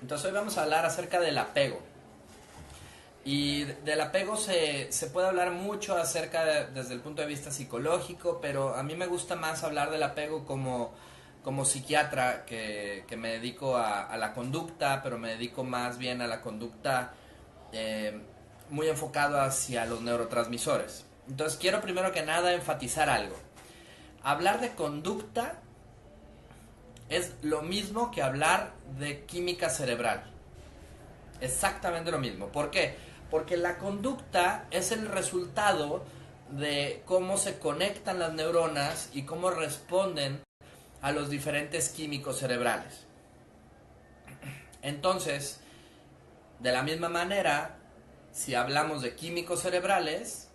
Entonces hoy vamos a hablar acerca del apego. Y del apego se puede hablar mucho desde el punto de vista psicológico, pero a mí me gusta más hablar del apego como psiquiatra, que me dedico a la conducta, pero me dedico más bien a la conducta muy enfocado hacia los neurotransmisores. Entonces quiero primero que nada enfatizar algo. Hablar de conducta es lo mismo que hablar de química cerebral. Exactamente lo mismo. ¿Por qué? Porque la conducta es el resultado de cómo se conectan las neuronas y cómo responden a los diferentes químicos cerebrales. Entonces, de la misma manera, si hablamos de químicos cerebrales,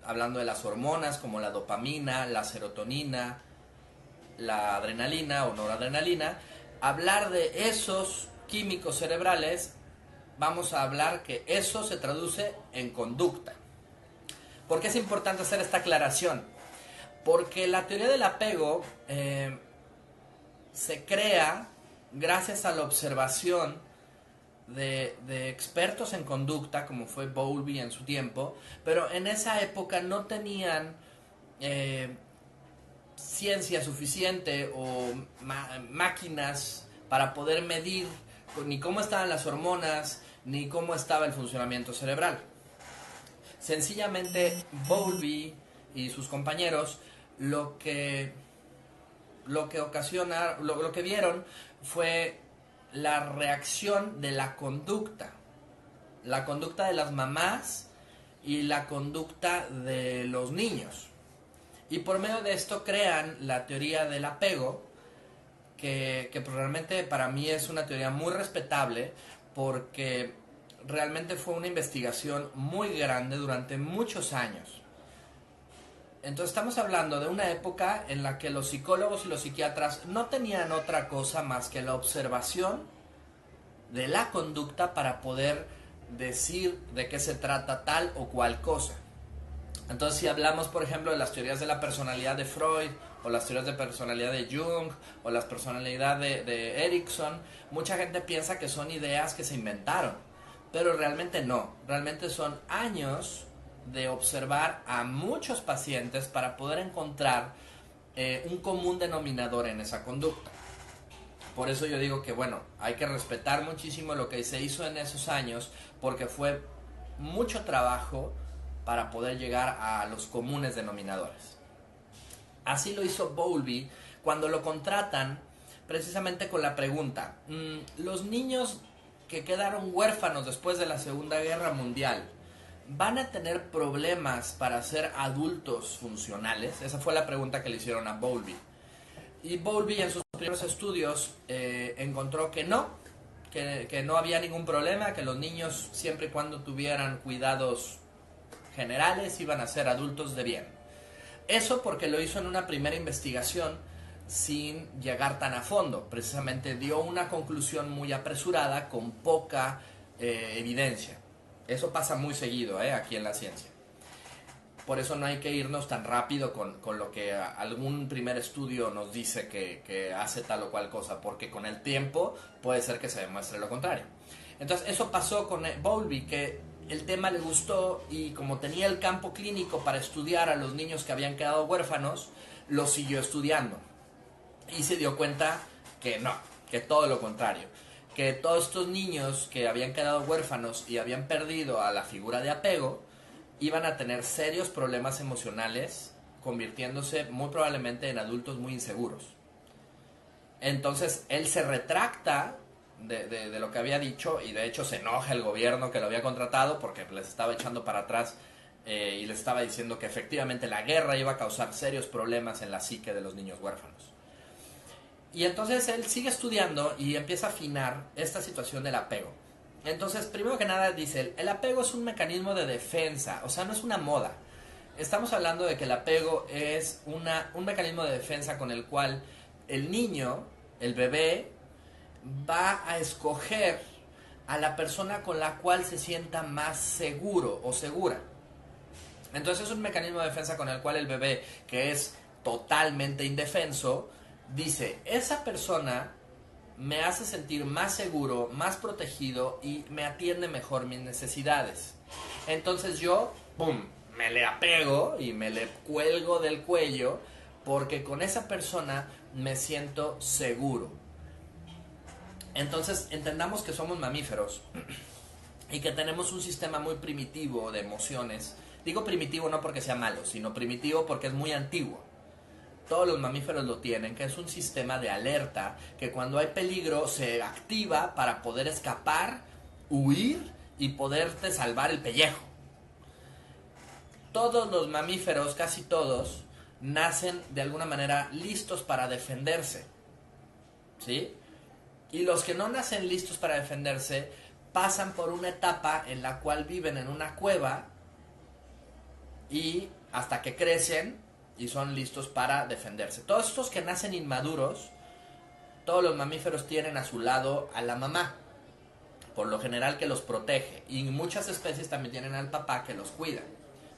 hablando de las hormonas como la dopamina, la serotonina, la adrenalina o noradrenalina, hablar de esos químicos cerebrales, vamos a hablar que eso se traduce en conducta. ¿Por qué es importante hacer esta aclaración? Porque la teoría del apego se crea gracias a la observación de expertos en conducta, como fue Bowlby en su tiempo, pero en esa época no tenían ciencia suficiente o máquinas para poder medir ni cómo estaban las hormonas, ni cómo estaba el funcionamiento cerebral. Sencillamente Bowlby y sus compañeros lo que vieron fue la reacción de la conducta de las mamás y la conducta de los niños. Y por medio de esto crean la teoría del apego, que pues realmente para mí es una teoría muy respetable, porque realmente fue una investigación muy grande durante muchos años. Entonces estamos hablando de una época en la que los psicólogos y los psiquiatras no tenían otra cosa más que la observación de la conducta para poder decir de qué se trata tal o cual cosa. Entonces si hablamos por ejemplo de las teorías de la personalidad de Freud, o las teorías de personalidad de Jung, o las personalidades de Erikson, mucha gente piensa que son ideas que se inventaron, pero realmente no, realmente son años de observar a muchos pacientes para poder encontrar un común denominador en esa conducta. Por eso yo digo que bueno, hay que respetar muchísimo lo que se hizo en esos años, porque fue mucho trabajo para poder llegar a los comunes denominadores. Así lo hizo Bowlby cuando lo contratan precisamente con la pregunta: los niños que quedaron huérfanos después de la Segunda Guerra Mundial, ¿van a tener problemas para ser adultos funcionales? Esa fue la pregunta que le hicieron a Bowlby. Y Bowlby en sus primeros estudios encontró que no había ningún problema, que los niños, siempre y cuando tuvieran cuidados generales, iban a ser adultos de bien. Eso porque lo hizo en una primera investigación sin llegar tan a fondo. Precisamente dio una conclusión muy apresurada con poca evidencia. Eso pasa muy seguido aquí en la ciencia. Por eso no hay que irnos tan rápido con lo que algún primer estudio nos dice que hace tal o cual cosa, porque con el tiempo puede ser que se demuestre lo contrario. Entonces eso pasó con Bowlby, que el tema le gustó y como tenía el campo clínico para estudiar a los niños que habían quedado huérfanos, lo siguió estudiando. Y se dio cuenta que no, que todo lo contrario. Que todos estos niños que habían quedado huérfanos y habían perdido a la figura de apego, iban a tener serios problemas emocionales, convirtiéndose muy probablemente en adultos muy inseguros. Entonces él se retracta de lo que había dicho, y de hecho se enoja el gobierno que lo había contratado porque les estaba echando para atrás y les estaba diciendo que efectivamente la guerra iba a causar serios problemas en la psique de los niños huérfanos. Y entonces él sigue estudiando y empieza a afinar esta situación del apego. Entonces, primero que nada dice, el apego es un mecanismo de defensa, o sea, no es una moda. Estamos hablando de que el apego es un mecanismo de defensa con el cual el niño, el bebé, va a escoger a la persona con la cual se sienta más seguro o segura. Entonces es un mecanismo de defensa con el cual el bebé, que es totalmente indefenso, dice, esa persona me hace sentir más seguro, más protegido y me atiende mejor mis necesidades. Entonces yo, ¡pum!, me le apego y me le cuelgo del cuello porque con esa persona me siento seguro. Entonces entendamos que somos mamíferos y que tenemos un sistema muy primitivo de emociones. Digo primitivo no porque sea malo, sino primitivo porque es muy antiguo. Todos los mamíferos lo tienen, que es un sistema de alerta que cuando hay peligro se activa para poder escapar, huir y poderte salvar el pellejo. Todos los mamíferos, casi todos, nacen de alguna manera listos para defenderse, ¿sí? Y los que no nacen listos para defenderse pasan por una etapa en la cual viven en una cueva y hasta que crecen y son listos para defenderse. Todos estos que nacen inmaduros, todos los mamíferos tienen a su lado a la mamá, por lo general que los protege, y muchas especies también tienen al papá que los cuida.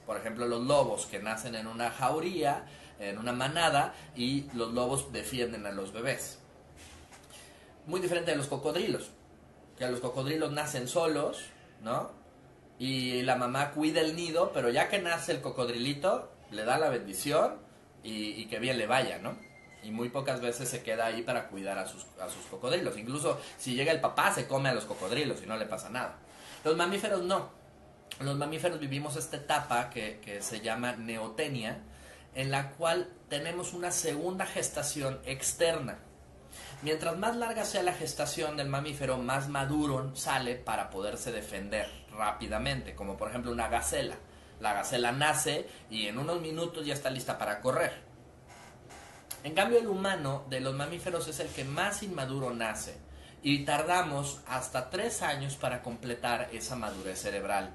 Por ejemplo, los lobos que nacen en una jauría, en una manada, y los lobos defienden a los bebés. Muy diferente de los cocodrilos, que los cocodrilos nacen solos, ¿no? Y la mamá cuida el nido, pero ya que nace el cocodrilito, le da la bendición y que bien le vaya, ¿no? Y muy pocas veces se queda ahí para cuidar a sus cocodrilos. Incluso si llega el papá, se come a los cocodrilos y no le pasa nada. Los mamíferos no. Los mamíferos vivimos esta etapa que se llama neotenia, en la cual tenemos una segunda gestación externa. Mientras más larga sea la gestación del mamífero, más maduro sale para poderse defender rápidamente, como por ejemplo una gacela. La gacela nace y en unos minutos ya está lista para correr. En cambio, el humano de los mamíferos es el que más inmaduro nace y tardamos hasta 3 años para completar esa madurez cerebral.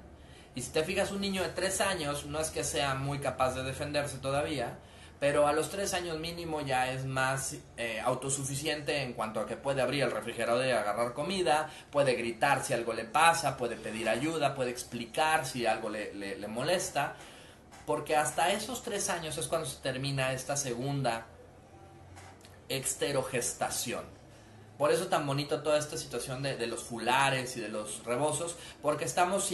Y si te fijas, un niño de 3 años no es que sea muy capaz de defenderse todavía, pero a los 3 años mínimo ya es más autosuficiente en cuanto a que puede abrir el refrigerador y agarrar comida, puede gritar si algo le pasa, puede pedir ayuda, puede explicar si algo le molesta, porque hasta esos 3 años es cuando se termina esta segunda exterogestación. Por eso tan bonito toda esta situación de los fulares y de los rebozos, porque estamos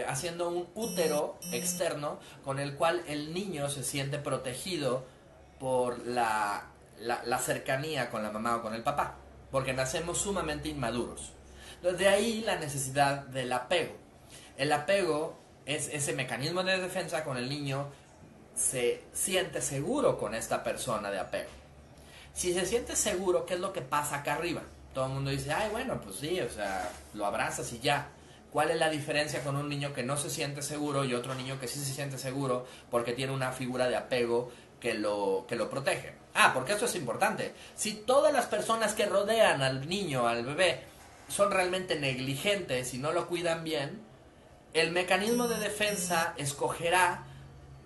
haciendo un útero externo con el cual el niño se siente protegido por la cercanía con la mamá o con el papá, porque nacemos sumamente inmaduros. Entonces de ahí la necesidad del apego. El apego es ese mecanismo de defensa con el niño, se siente seguro con esta persona de apego. Si se siente seguro, ¿qué es lo que pasa acá arriba? Todo el mundo dice, ay, bueno, pues sí, o sea, lo abrazas y ya. ¿Cuál es la diferencia con un niño que no se siente seguro y otro niño que sí se siente seguro porque tiene una figura de apego que lo protege? Ah, porque esto es importante. Si todas las personas que rodean al niño, al bebé, son realmente negligentes y no lo cuidan bien, el mecanismo de defensa escogerá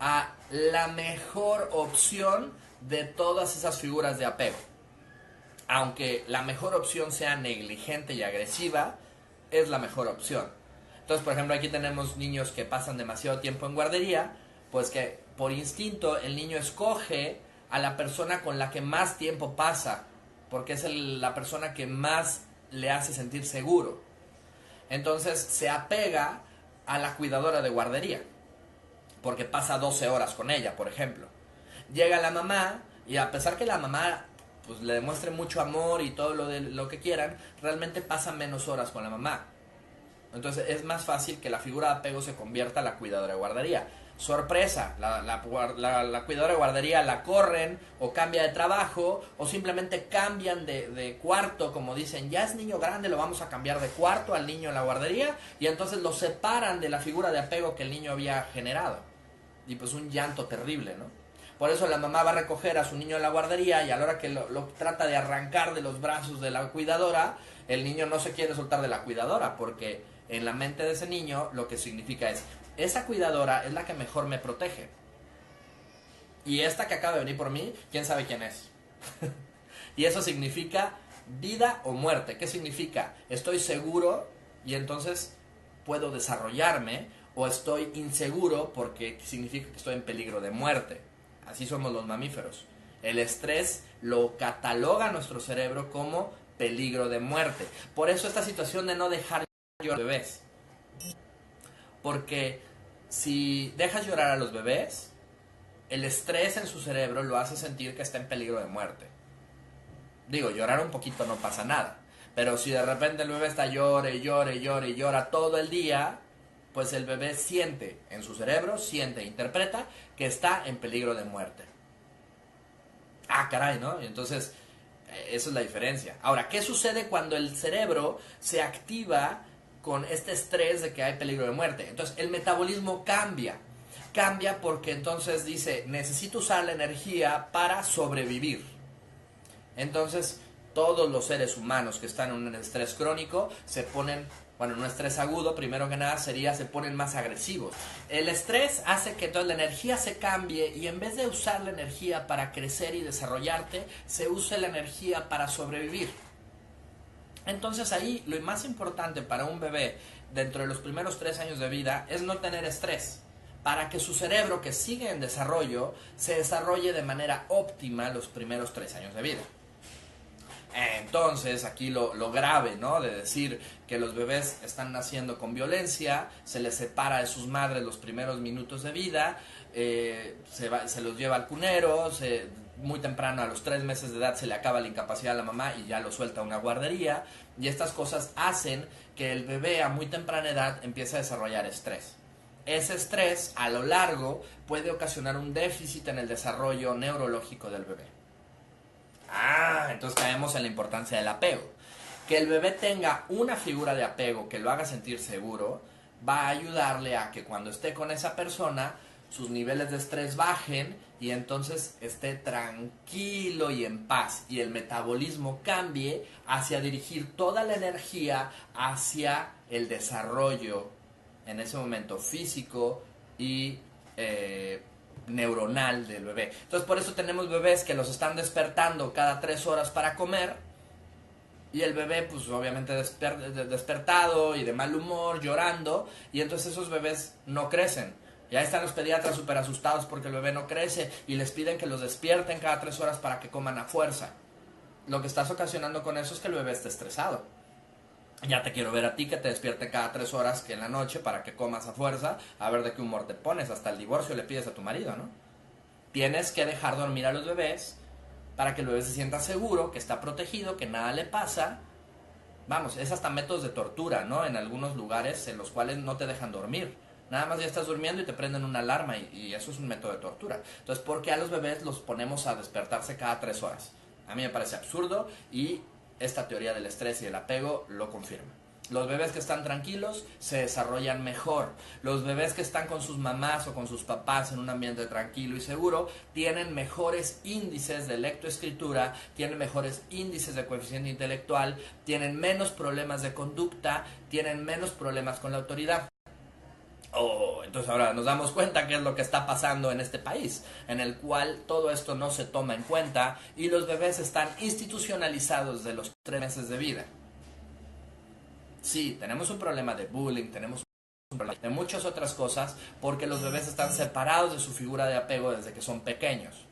a la mejor opción de todas esas figuras de apego. Aunque la mejor opción sea negligente y agresiva, es la mejor opción. Entonces, por ejemplo, aquí tenemos niños que pasan demasiado tiempo en guardería, pues que por instinto el niño escoge a la persona con la que más tiempo pasa, porque es la persona que más le hace sentir seguro. Entonces se apega a la cuidadora de guardería, porque pasa 12 horas con ella, por ejemplo. Llega la mamá y a pesar que la mamá pues le demuestre mucho amor y todo lo que quieran, realmente pasa menos horas con la mamá. Entonces es más fácil que la figura de apego se convierta en la cuidadora de guardería. Sorpresa, la cuidadora de guardería la corren o cambia de trabajo o simplemente cambian de cuarto, como dicen, ya es niño grande, lo vamos a cambiar de cuarto al niño en la guardería, y entonces lo separan de la figura de apego que el niño había generado. Y pues un llanto terrible, ¿no? Por eso la mamá va a recoger a su niño en la guardería y a la hora que lo trata de arrancar de los brazos de la cuidadora, el niño no se quiere soltar de la cuidadora, porque en la mente de ese niño lo que significa es, esa cuidadora es la que mejor me protege. Y esta que acaba de venir por mí, quién sabe quién es. Y eso significa vida o muerte. ¿Qué significa? Estoy seguro y entonces puedo desarrollarme, o estoy inseguro porque significa que estoy en peligro de muerte. Así somos los mamíferos. El estrés lo cataloga nuestro cerebro como peligro de muerte. Por eso esta situación de no dejar llorar a los bebés. Porque si dejas llorar a los bebés, el estrés en su cerebro lo hace sentir que está en peligro de muerte. Digo, llorar un poquito no pasa nada. Pero si de repente el bebé está llore, llore, llore y llora todo el día, pues el bebé siente en su cerebro, siente, interpreta que está en peligro de muerte. Ah, caray, ¿no? Y entonces, esa es la diferencia. Ahora, ¿qué sucede cuando el cerebro se activa con este estrés de que hay peligro de muerte? Entonces, el metabolismo cambia. Cambia porque entonces dice, necesito usar la energía para sobrevivir. Entonces, todos los seres humanos que están en un estrés crónico se ponen, bueno, un estrés agudo, primero que nada se ponen más agresivos. El estrés hace que toda la energía se cambie y en vez de usar la energía para crecer y desarrollarte, se use la energía para sobrevivir. Entonces ahí lo más importante para un bebé dentro de los primeros 3 años de vida es no tener estrés, para que su cerebro, que sigue en desarrollo, se desarrolle de manera óptima los primeros 3 años de vida. Entonces, aquí lo grave, ¿no? De decir que los bebés están naciendo con violencia, se les separa de sus madres los primeros minutos de vida, se los lleva al cunero, muy temprano, a los 3 meses de edad, se le acaba la incapacidad a la mamá y ya lo suelta a una guardería. Y estas cosas hacen que el bebé a muy temprana edad empiece a desarrollar estrés. Ese estrés, a lo largo, puede ocasionar un déficit en el desarrollo neurológico del bebé. Entonces caemos en la importancia del apego. Que el bebé tenga una figura de apego que lo haga sentir seguro, va a ayudarle a que cuando esté con esa persona, sus niveles de estrés bajen y entonces esté tranquilo y en paz. Y el metabolismo cambie hacia dirigir toda la energía hacia el desarrollo, en ese momento físico y neuronal del bebé. Entonces por eso tenemos bebés que los están despertando cada 3 horas para comer y el bebé pues obviamente despertado y de mal humor, llorando, y entonces esos bebés no crecen. Ya están los pediatras súper asustados porque el bebé no crece y les piden que los despierten cada 3 horas para que coman a fuerza. Lo que estás ocasionando con eso es que el bebé esté estresado. Ya te quiero ver a ti que te despierte cada 3 horas que en la noche para que comas a fuerza, a ver de qué humor te pones. Hasta el divorcio le pides a tu marido, ¿no? Tienes que dejar dormir a los bebés para que el bebé se sienta seguro, que está protegido, que nada le pasa. Vamos, es hasta métodos de tortura, ¿no? En algunos lugares en los cuales no te dejan dormir. Nada más ya estás durmiendo y te prenden una alarma y eso es un método de tortura. Entonces, ¿por qué a los bebés los ponemos a despertarse cada 3 horas? A mí me parece absurdo y esta teoría del estrés y del apego lo confirma. Los bebés que están tranquilos se desarrollan mejor. Los bebés que están con sus mamás o con sus papás en un ambiente tranquilo y seguro tienen mejores índices de lectoescritura, tienen mejores índices de coeficiente intelectual, tienen menos problemas de conducta, tienen menos problemas con la autoridad. Entonces ahora nos damos cuenta qué es lo que está pasando en este país, en el cual todo esto no se toma en cuenta y los bebés están institucionalizados de los 3 meses de vida. Sí, tenemos un problema de bullying, tenemos un problema de muchas otras cosas, porque los bebés están separados de su figura de apego desde que son pequeños.